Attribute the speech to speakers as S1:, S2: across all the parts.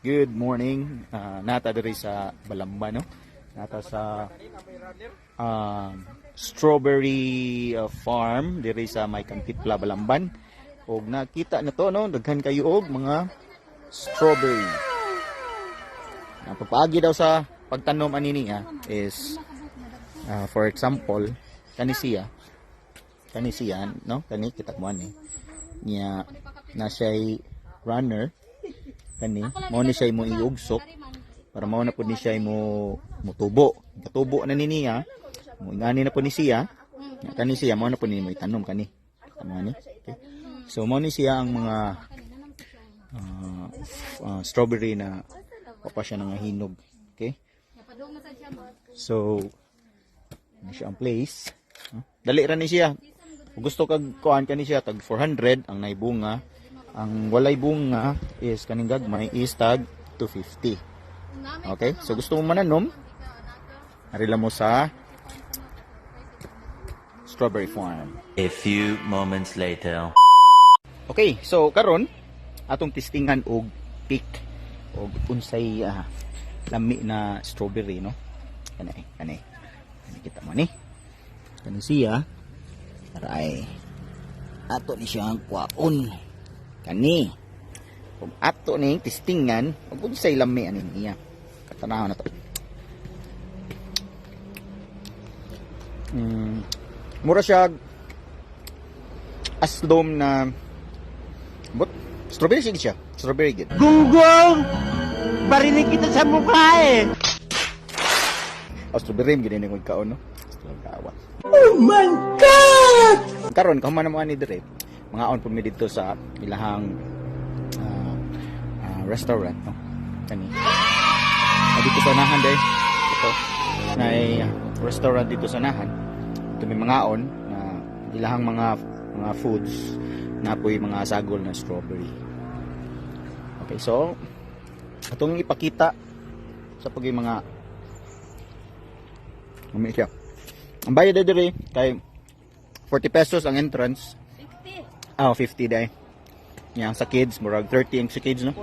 S1: Good morning. Nata diri sa Balamba, no? Nata sa strawberry farm diri sa may Kantipla, Balamban. Og nakita na to, no? Daghan kayo og mga strawberry. Ang pagpaagi daw sa pagtanom ani niya is for example, kani siya, no? Kani kita mo ani. Niya na siya'y runner. Kani mao ni siya mo iugsok para mao na pud ni siya mo mutubo. Katubo na niya. Mo ingani na pud ni siya. Kani siya mao na pud ni mo itanom kani. Tama ni. Okay. So mao ni siya ang mga strawberry na pa siya nang hinog. Okay? So ni siya ang place. Dali ra ni siya. Kung gusto kag kuan kani siya tag 400 ang naibunga. Ang walay bunga is kaning gagmay is tag 250. Okay? So gusto mo mananom, arila mo sa strawberry farm.
S2: A few moments later.
S1: Okay, so karon atong testingan og pick og unsay lami na strawberry, no? Kani kita mo ni. Kani siya. Aray. Ato ni siya ang kwaon. Kani kung ato ning testingan ug unsay lami ani niya katanaw na to. Mura siya aslom na but strawberry siya, strawberry gid.
S3: Gunggong! Barinig kita sa mukha eh!
S1: Strawberry gid ni kung kaon, no? Kawa.
S3: Oh my God!
S1: Karon kahuman mo ani dire. Mga on pud mi dito sa ilahang restaurant, no? Kani. Dito sa nahan day. Ito. May restaurant dito sa nahan. Ito may mga on na ilahang mga foods na po'y mga sagol na strawberry. Okay, so atong ipakita sa pagay mga siya. Ang bayad dire kay 40 pesos ang entrance. 50 day. Yang sa kids, murag 30 ang sa kids, no?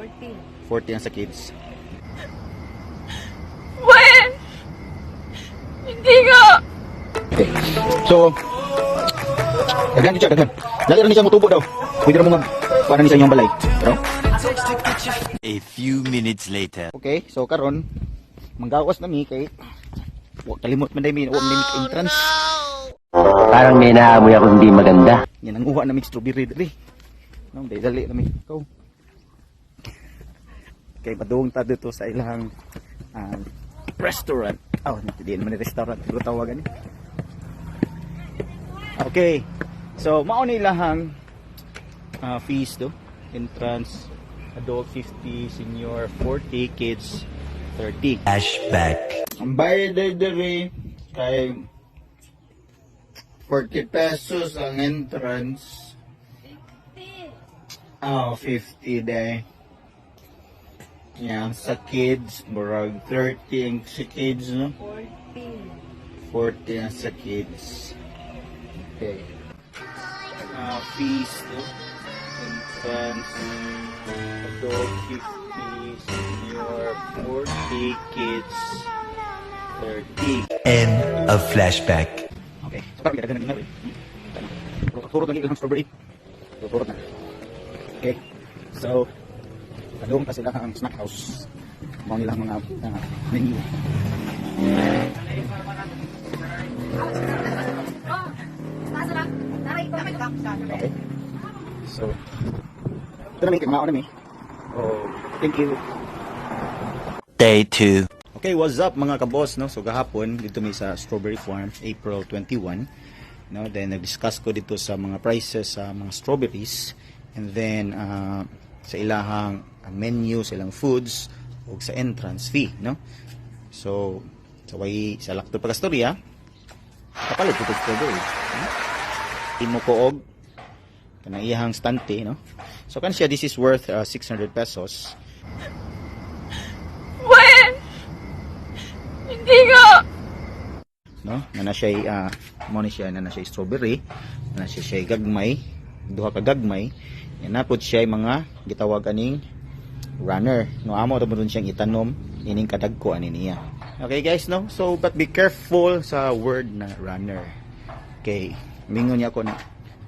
S1: 40 ang sa kids.
S4: When? Hindi nga!
S1: Okay. So, daghan siya, daghan. Lalo rin siya mutubo daw. Pwede mo para ni sa inyong balay. Pero?
S2: A few minutes later.
S1: Okay, so karon manggawas na mi kay kalimot man day mi entrance.
S3: Parang may naamoy ako hindi maganda.
S1: Yan ang uha na mix strawberry dali. No, dali na mi. Go. Okay, padung ta dito sa ilang restaurant. Oh, hindi naman ni restaurant, pero tawagan ni. Okay. So, mao ni ilahang fees do. Entrance adult 50, senior 40, kids 30.
S2: Flashback.
S1: Ang bayad diri kay 40 pesos ang entrance. 50 day. Yan, sa kids, murag 30 ang sa kids, no? 40 ang sa kids. Okay. Fees, no? Entrance, adult 50, senior 40, kids 30.
S2: End of flashback.
S1: Okay, so parang ganda na rin. Turot lagi ang strawberry. Turot na. Okay, so kadung pa sila ang snack house. Mga nilang mga menu. Okay, so ito na may mga na may. Oh, thank you.
S2: Day 2.
S1: Okay, what's up mga kaboss, no? So gahapon dito may sa Strawberry Farm, April 21, no? Then nag-discuss ko dito sa mga prices sa mga strawberries, and then sa ilahang menu, sa ilang foods, ug sa entrance fee, no? So sa lakto pagkastorya, kapalit dito strawberry. Imo ko og kanang iyang stante, no? So kan siya, this is worth 600 pesos.
S4: When? Hindi nga!
S1: No, na siya mo ni siya na siya strawberry, na siya gagmay, duha ka gagmay, yan napod siya mga gitawag aning runner. No, amo to mo dun siyang itanom ining kadagko ani niya. Okay guys, no? So but be careful sa word na runner. Okay, mingon niya ako na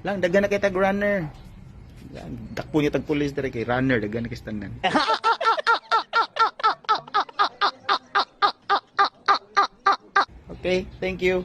S1: lang daghan na kay tag runner. Dakpo niya tag pulis dire kay runner daghan na kay tanan. Okay, thank you.